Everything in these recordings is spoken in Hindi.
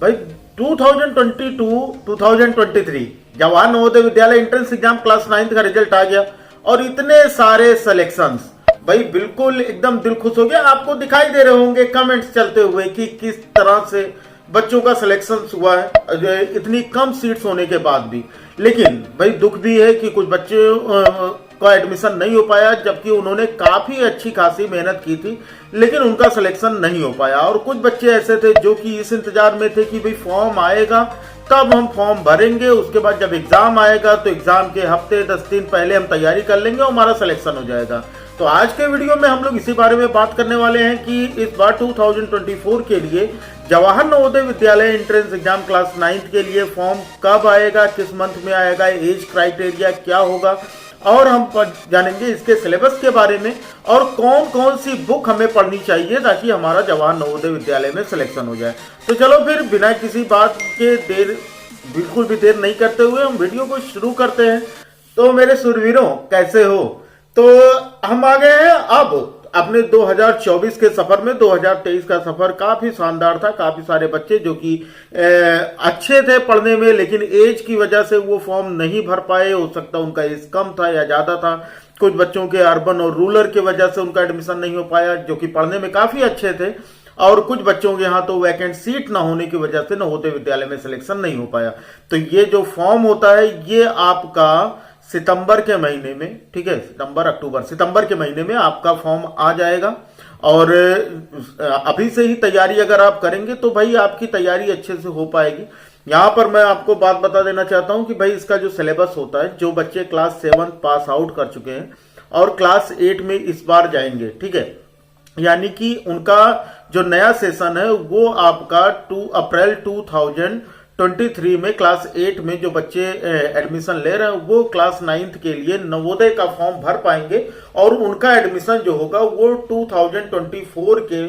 भाई 2022-2023 Jawahar Navodaya Vidyalaya entrance exam class 9 का रिजल्ट आ गया और इतने सारे सिलेक्शंस, भाई बिल्कुल एकदम दिल खुश हो गया। आपको दिखाई दे रहे होंगे कमेंट्स चलते हुए कि किस तरह से बच्चों का सिलेक्शन हुआ है इतनी कम सीट्स होने के बाद भी। लेकिन भाई दुख भी है कि कुछ बच्चे का एडमिशन नहीं हो पाया, जबकि उन्होंने काफी अच्छी खासी मेहनत की थी, लेकिन उनका सिलेक्शन नहीं हो पाया। और कुछ बच्चे ऐसे थे जो कि इस इंतजार में थे कि भाई फॉर्म आएगा तब हम फॉर्म भरेंगे, उसके बाद जब एग्जाम आएगा तो एग्जाम के हफ्ते 10 दिन पहले हम तैयारी कर लेंगे और हमारा सिलेक्शन हो जाएगा। तो आज के वीडियो में हम लोग इसी बारे में बात करने वाले हैं कि इस बार 2024 के लिए Jawahar Navodaya Vidyalaya entrance exam class 9 के लिए फॉर्म कब आएगा, किस मंथ में आएगा, एज क्राइटेरिया क्या होगा, और हम जानेंगे इसके सिलेबस के बारे में और कौन कौन सी बुक हमें पढ़नी चाहिए ताकि हमारा जवाहर नवोदय विद्यालय में सिलेक्शन हो जाए। तो चलो फिर बिना किसी बात के बिल्कुल भी देर नहीं करते हुए हम वीडियो को शुरू करते हैं। तो मेरे सुरवीरों कैसे हो? तो हम आ गए हैं अब अपने 2024 के सफर में। 2023 का सफर काफी शानदार था, काफी सारे बच्चे जो कि अच्छे थे पढ़ने में, लेकिन एज की वजह से वो फॉर्म नहीं भर पाए। हो सकता उनका एज कम था या ज्यादा था। कुछ बच्चों के अर्बन और रूरल की वजह से उनका एडमिशन नहीं हो पाया, जो कि पढ़ने में काफी अच्छे थे। और कुछ बच्चों के यहाँ तो वैकेंट सीट ना होने की वजह से नवोदय विद्यालय में सिलेक्शन नहीं हो पाया। तो ये जो फॉर्म होता है ये आपका सितंबर के महीने में, ठीक है, सितंबर के महीने में आपका फॉर्म आ जाएगा। और अभी से ही तैयारी अगर आप करेंगे तो भाई आपकी तैयारी अच्छे से हो पाएगी। यहां पर मैं आपको बात बता देना चाहता हूं कि भाई इसका जो सिलेबस होता है, जो बच्चे क्लास 7 पास आउट कर चुके हैं और क्लास 8 में इस बार जाएंगे, ठीक है, यानी कि उनका जो नया सेशन है वो आपका 2 अप्रैल 2023 में क्लास 8 में जो बच्चे एडमिशन ले रहे हैं वो क्लास 9 के लिए नवोदय का फॉर्म भर पाएंगे और उनका एडमिशन जो होगा वो 2024 के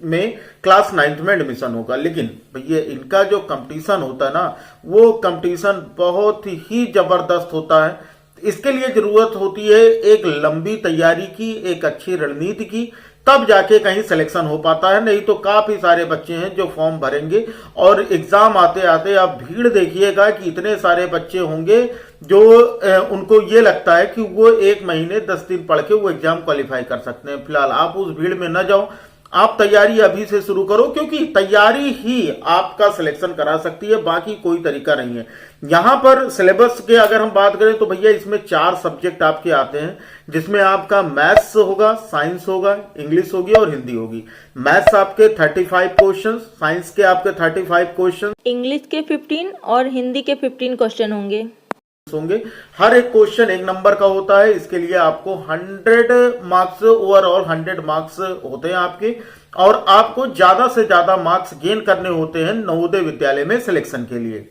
में क्लास 9 में एडमिशन होगा। लेकिन भैया इनका जो कंपटीशन होता है ना, वो कंपटीशन बहुत ही जबरदस्त होता है। इसके लिए जरूरत होती है एक लंबी तैयारी की, एक अच्छी रणनीति की, तब जाके कहीं सिलेक्शन हो पाता है। नहीं तो काफी सारे बच्चे हैं जो फॉर्म भरेंगे और एग्जाम आते आते आप भीड़ देखिएगा कि इतने सारे बच्चे होंगे जो उनको ये लगता है कि वो 1 महीने 10 दिन पढ़ के वो एग्जाम क्वालिफाई कर सकते हैं। फिलहाल आप उस भीड़ में न जाओ, आप तैयारी अभी से शुरू करो, क्योंकि तैयारी ही आपका सिलेक्शन करा सकती है, बाकी कोई तरीका नहीं है। यहां पर सिलेबस के अगर हम बात करें तो भैया इसमें 4 सब्जेक्ट आपके आते हैं, जिसमें आपका मैथ्स होगा, साइंस होगा, इंग्लिश होगी और हिंदी होगी। मैथ्स आपके 35 क्वेश्चन, साइंस के आपके 35 क्वेश्चन, इंग्लिश के 15 और हिंदी के 15 क्वेश्चन होंगे। हर एक क्वेश्चन 1 नंबर का होता है। इसके लिए आपको 100 मार्क्स, ओवरऑल 100 मार्क्स होते हैं आपके, और आपको ज्यादा से ज्यादा मार्क्स गेन करने होते हैं नवोदय विद्यालय में सिलेक्शन के लिए।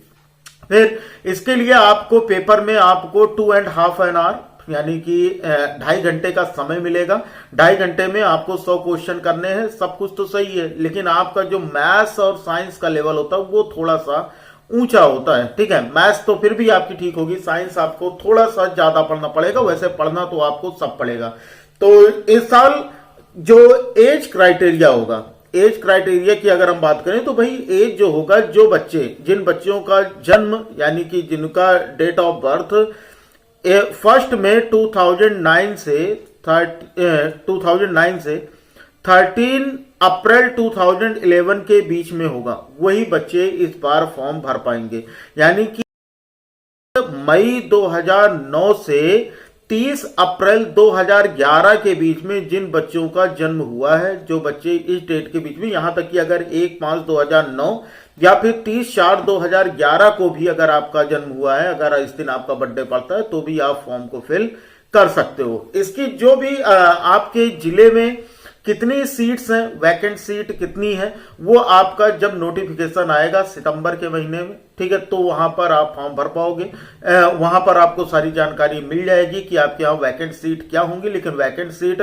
फिर इसके लिए आपको पेपर में आपको 2.5 आवर यानी कि 2.5 घंटे का समय मिलेगा। 2.5 घंटे में आपको 100 क्वेश्चन करने हैं। सब कुछ तो सही है, लेकिन आपका जो मैथ्स और साइंस का लेवल होता है वो थोड़ा सा ऊंचा होता है, ठीक है। मैथ्स तो फिर भी आपकी ठीक होगी, साइंस आपको थोड़ा सा ज्यादा पढ़ना पड़ेगा, वैसे पढ़ना तो आपको सब पड़ेगा। तो इस साल जो एज क्राइटेरिया होगा, एज क्राइटेरिया की अगर हम बात करें तो भाई एज जो होगा, जो बच्चे, जिन बच्चों का जन्म यानी कि जिनका डेट ऑफ बर्थ 1 मई 2009 से 13 अप्रैल 2011 के बीच में होगा, वही बच्चे इस बार फॉर्म भर पाएंगे। यानी कि मई 2009 से 30 अप्रैल 2011 के बीच में जिन बच्चों का जन्म हुआ है, जो बच्चे इस डेट के बीच में, यहां तक कि अगर 1/5/2009 या फिर 30/4/2011 को भी अगर आपका जन्म हुआ है, अगर इस दिन आपका बर्थडे पड़ता है, तो भी आप फॉर्म को फिल कर सकते हो। इसकी जो भी आपके जिले में कितनी सीट्स हैं, वैकेंट सीट कितनी है, वो आपका जब नोटिफिकेशन आएगा सितंबर के महीने में, ठीक है, तो वहां पर आप फॉर्म भर पाओगे। वहां पर आपको सारी जानकारी मिल जाएगी कि आपके यहाँ वैकेंट सीट क्या होंगी। लेकिन वैकेंट सीट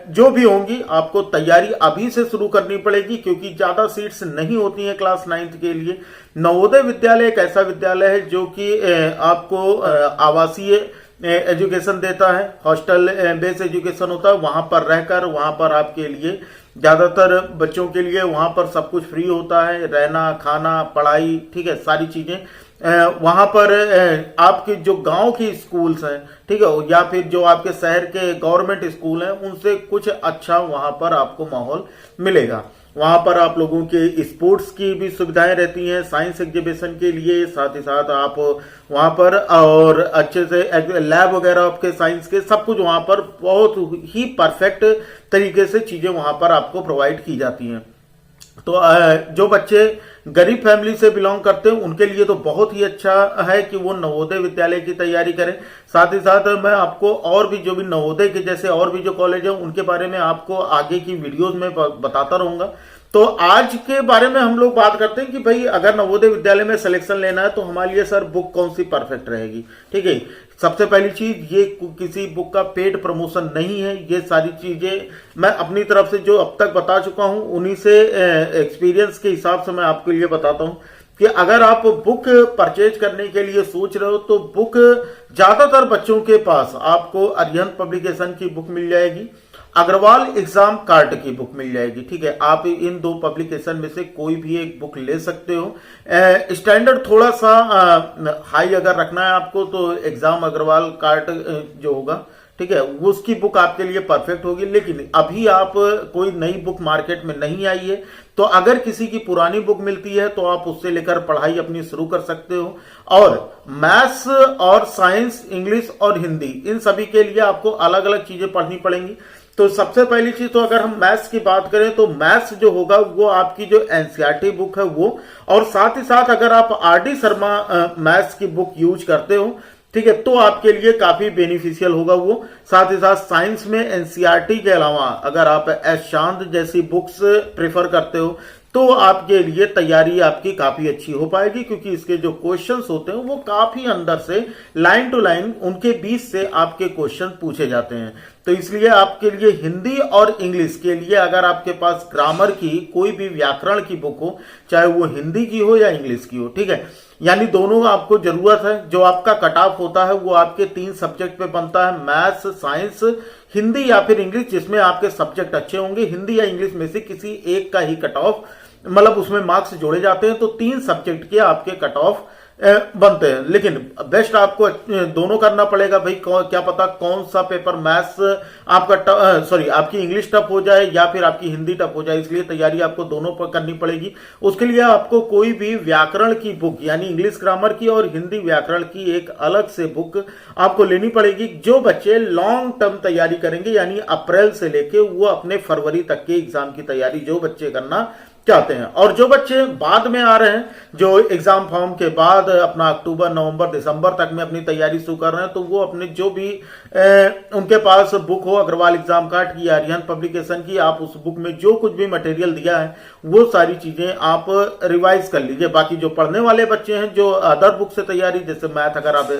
जो भी होंगी आपको तैयारी अभी से शुरू करनी पड़ेगी, क्योंकि ज्यादा सीट्स नहीं होती हैं क्लास 9 के लिए। नवोदय विद्यालय एक ऐसा विद्यालय है जो कि आपको आवासीय एजुकेशन देता है, हॉस्टल बेस्ड एजुकेशन होता है, वहां पर रहकर वहां पर आपके लिए ज्यादातर बच्चों के लिए वहां पर सब कुछ फ्री होता है, रहना, खाना, पढ़ाई, ठीक है, सारी चीजें वहां पर आपके जो गांव की स्कूल्स हैं, ठीक है, या फिर जो आपके शहर के गवर्नमेंट स्कूल हैं, उनसे कुछ अच्छा वहां पर आपको माहौल मिलेगा। वहां पर आप लोगों के स्पोर्ट्स की भी सुविधाएं रहती हैं, साइंस एग्जीबिशन के लिए, साथ ही साथ आप वहां पर और अच्छे से लैब वगैरह आपके साइंस के सब कुछ वहां पर बहुत ही परफेक्ट तरीके से चीजें वहां पर आपको प्रोवाइड की जाती हैं। तो जो बच्चे गरीब फैमिली से बिलोंग करते हैं उनके लिए तो बहुत ही अच्छा है कि वो नवोदय विद्यालय की तैयारी करें। साथ ही साथ मैं आपको और भी जो भी नवोदय के जैसे और भी जो कॉलेज हैं उनके बारे में आपको आगे की वीडियोस में बताता रहूंगा। तो आज के बारे में हम लोग बात करते हैं कि भाई अगर नवोदय विद्यालय में सिलेक्शन लेना है तो हमारे लिए सर बुक कौन सी परफेक्ट रहेगी। ठीक है, सबसे पहली चीज, ये किसी बुक का पेड प्रमोशन नहीं है। ये सारी चीजें मैं अपनी तरफ से जो अब तक बता चुका हूं उन्हीं से एक्सपीरियंस के हिसाब से मैं आपके लिए बताता हूं कि अगर आप बुक परचेज करने के लिए सोच रहे हो तो बुक ज्यादातर बच्चों के पास आपको अरिहंत पब्लिकेशन की बुक मिल जाएगी, अग्रवाल एग्जाम कार्ड की बुक मिल जाएगी। ठीक है, आप इन दो पब्लिकेशन में से कोई भी एक बुक ले सकते हो। स्टैंडर्ड थोड़ा सा हाई अगर रखना है आपको तो एग्जाम अग्रवाल कार्ड जो होगा, ठीक है, उसकी बुक आपके लिए परफेक्ट होगी। लेकिन अभी आप कोई नई बुक मार्केट में नहीं आई है तो अगर किसी की पुरानी बुक मिलती है तो आप उससे लेकर पढ़ाई अपनी शुरू कर सकते हो। और मैथ्स और साइंस, इंग्लिश और हिंदी, इन सभी के लिए आपको अलग अलग चीजें पढ़नी पड़ेंगी। तो सबसे पहली चीज, तो अगर हम मैथ्स की बात करें तो मैथ्स जो होगा वो आपकी जो एनसीईआरटी बुक है वो, और साथ ही साथ अगर आप आरडी शर्मा मैथ्स की बुक यूज करते हो, ठीक है, तो आपके लिए काफी बेनिफिशियल होगा वो। साथ ही साथ साइंस में एनसीईआरटी के अलावा अगर आप एस चांद जैसी बुक्स प्रेफर करते हो तो आपके लिए तैयारी आपकी काफी अच्छी हो पाएगी, क्योंकि इसके जो क्वेश्चंस होते हैं वो काफी अंदर से लाइन टू लाइन उनके बीच से आपके क्वेश्चन पूछे जाते हैं। तो इसलिए आपके लिए हिंदी और इंग्लिश के लिए अगर आपके पास ग्रामर की कोई भी व्याकरण की बुक हो, चाहे वो हिंदी की हो या इंग्लिश की हो, ठीक है, यानी दोनों आपको जरूरत है। जो आपका कट ऑफ होता है वो आपके 3 सब्जेक्ट पे बनता है, मैथ्स, साइंस, हिंदी या फिर इंग्लिश, जिसमें आपके सब्जेक्ट अच्छे होंगे। हिंदी या इंग्लिश में से किसी एक का ही कट ऑफ, मतलब उसमें मार्क्स जोड़े जाते हैं, तो 3 सब्जेक्ट के आपके कट ऑफ बनते हैं। लेकिन बेस्ट आपको दोनों करना पड़ेगा भाई, क्या पता कौन सा पेपर मैथ्स आपका आपकी इंग्लिश टफ हो जाए या फिर आपकी हिंदी टफ हो जाए, इसलिए तैयारी आपको दोनों पर करनी पड़ेगी। उसके लिए आपको कोई भी व्याकरण की बुक यानी इंग्लिश ग्रामर की और हिंदी व्याकरण की एक अलग से बुक आपको लेनी पड़ेगी। जो बच्चे लॉन्ग टर्म तैयारी करेंगे यानी अप्रैल से लेके वो अपने फरवरी तक के एग्जाम की तैयारी जो बच्चे करना चाहते हैं, और जो बच्चे बाद में आ रहे हैं, जो एग्जाम फॉर्म के बाद अपना अक्टूबर, नवंबर, दिसंबर तक में अपनी तैयारी शुरू कर रहे हैं, तो वो अपने जो भी उनके पास बुक हो अग्रवाल एग्जाम कार्ड की या अरिहंत पब्लिकेशन की, आप उस बुक में जो कुछ भी मटेरियल दिया है वो सारी चीजें आप रिवाइज कर लीजिए। बाकी जो पढ़ने वाले बच्चे हैं जो अदर बुक से तैयारी, जैसे मैथ अगर आप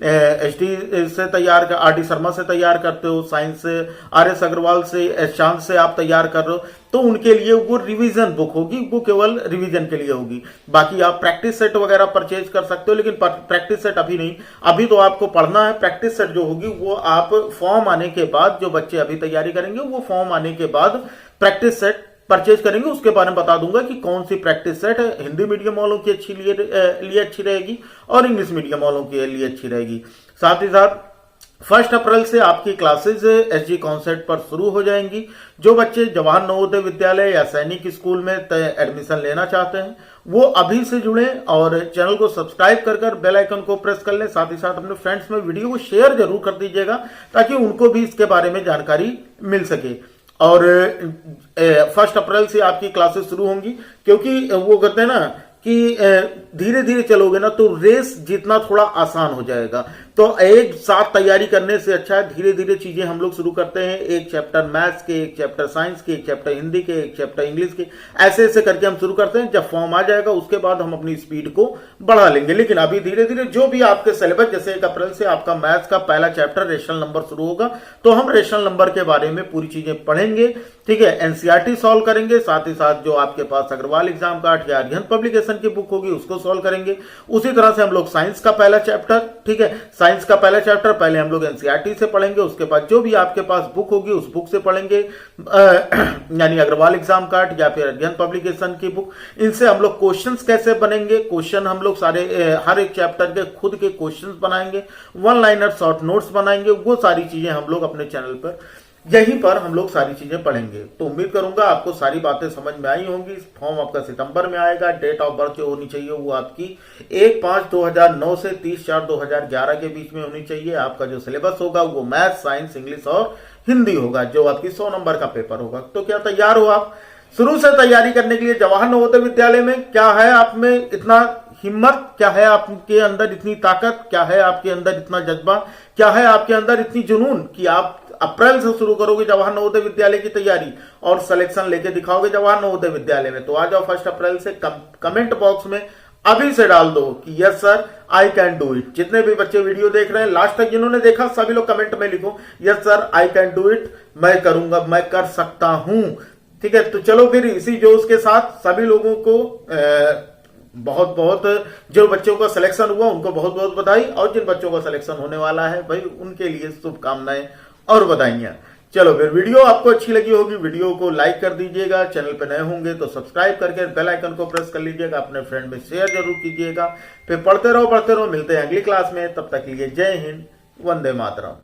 एसटी से तैयार कर, आरडी शर्मा से तैयार करते हो, साइंस आर.एस. अग्रवाल से, एस चांद से आप तैयार कर रहे हो, तो उनके लिए वो रिवीजन बुक होगी, वो केवल रिवीजन के लिए होगी। बाकी आप प्रैक्टिस सेट वगैरह परचेज कर सकते हो, लेकिन प्रैक्टिस सेट अभी नहीं, अभी तो आपको पढ़ना है। प्रैक्टिस सेट जो होगी वो आप फॉर्म आने के बाद, जो बच्चे अभी तैयारी करेंगे वो फॉर्म आने के बाद प्रैक्टिस सेट परचेज करेंगे। उसके बारे में बता दूंगा कि कौन सी प्रैक्टिस सेट है हिंदी मीडियम वालों की लिए अच्छी रहेगी और इंग्लिश मीडियम वालों के लिए अच्छी रहेगी। साथ ही साथ 1 अप्रैल से आपकी क्लासेज एसजी कॉन्सेप्ट पर शुरू हो जाएंगी। जो बच्चे जवाहर नवोदय विद्यालय या सैनिक स्कूल में एडमिशन लेना चाहते हैं वो अभी से जुड़े और चैनल को सब्सक्राइब कर बेल आइकन को प्रेस कर लें। साथ ही साथ अपने फ्रेंड्स में वीडियो को शेयर जरूर कर दीजिएगा ताकि उनको भी इसके बारे में जानकारी मिल सके। और 1 अप्रैल से आपकी क्लासेस शुरू होंगी, क्योंकि वो कहते हैं ना कि धीरे धीरे चलोगे ना तो रेस जीतना थोड़ा आसान हो जाएगा। तो एक साथ तैयारी करने से अच्छा है धीरे धीरे चीजें हम लोग शुरू करते हैं। एक चैप्टर मैथ्स के, एक चैप्टर साइंस के, एक चैप्टर हिंदी के, एक चैप्टर इंग्लिश के, ऐसे ऐसे करके हम शुरू करते हैं। जब फॉर्म आ जाएगा उसके बाद हम अपनी स्पीड को बढ़ा लेंगे। लेकिन अभी धीरे धीरे जो भी आपके सिलेबस, जैसे 1 अप्रैल से आपका मैथ्स का पहला चैप्टर रेशनल नंबर शुरू होगा, तो हम रेशनल नंबर के बारे में पूरी चीजें पढ़ेंगे। ठीक है, एनसीईआरटी सॉल्व करेंगे, साथ ही साथ जो आपके पास अग्रवाल एग्जाम कार्ड या अरिहंत पब्लिकेशन की बुक होगी उसको सॉल्व करेंगे। उसी तरह से हम लोग साइंस का पहला चैप्टर, ठीक है, साइंस का पहला चैप्टर पहले हम लोग एनसीईआरटी से पढ़ेंगे, उसके बाद जो भी आपके पास बुक होगी उस बुक से पढ़ेंगे, यानी अग्रवाल एग्जाम कार्ड या फिर अध्ययन पब्लिकेशन की बुक। इनसे हम लोग क्वेश्चंस कैसे बनेंगे, क्वेश्चन हम लोग सारे हर एक चैप्टर के खुद के क्वेश्चंस बनाएंगे, वन लाइनर शॉर्ट नोट्स बनाएंगे, वो सारी चीजें हम लोग अपने चैनल पर यहीं पर हम लोग सारी चीजें पढ़ेंगे। तो उम्मीद करूंगा आपको सारी बातें समझ में आई होंगी। फॉर्म आपका सितंबर में आएगा। डेट ऑफ बर्थ जो होनी चाहिए वो आपकी 1/5/2009 से 30/4/2011 के बीच में होनी चाहिए। आपका जो सिलेबस होगा वो मैथ, साइंस, इंग्लिश और हिंदी होगा, जो आपकी 100 नंबर का पेपर होगा। तो क्या तैयार हो आप शुरू से तैयारी करने के लिए? जवाहर नवोदय विद्यालय में क्या है आप में इतना हिम्मत, क्या है आपके अंदर इतनी ताकत, क्या है आपके अंदर इतना जज्बा, क्या है आपके अंदर इतनी जुनून कि आप अप्रैल से शुरू करोगे जवाहर नवोदय विद्यालय की तैयारी और सिलेक्शन लेके दिखाओगे जवाहर नवोदय विद्यालय में? तो आ जाओ 1 अप्रैल से कमेंट बॉक्स में अभी से डाल दो कि yes sir I can do it. जितने भी बच्चे वीडियो देख रहे हैं, लास्ट तक जिन्होंने देखा, सभी लोग कमेंट में लिखो yes sir I can do it, मैं करूंगा, मैं कर सकता हूं। ठीक है, तो चलो फिर इसी जोश के साथ सभी लोगों को बहुत बहुत, जो बच्चों का सिलेक्शन हुआ उनको बहुत बहुत बधाई, और जिन बच्चों का सिलेक्शन होने वाला है भाई उनके लिए शुभकामनाएं और बधाइयां। चलो फिर, वीडियो आपको अच्छी लगी होगी, वीडियो को लाइक कर दीजिएगा, चैनल पे नए होंगे तो सब्सक्राइब करके बेल आइकन को प्रेस कर लीजिएगा, अपने फ्रेंड में शेयर जरूर कीजिएगा। फिर पढ़ते रहो, मिलते हैं अगली क्लास में, तब तक के लिए जय हिंद, वंदे मातरम।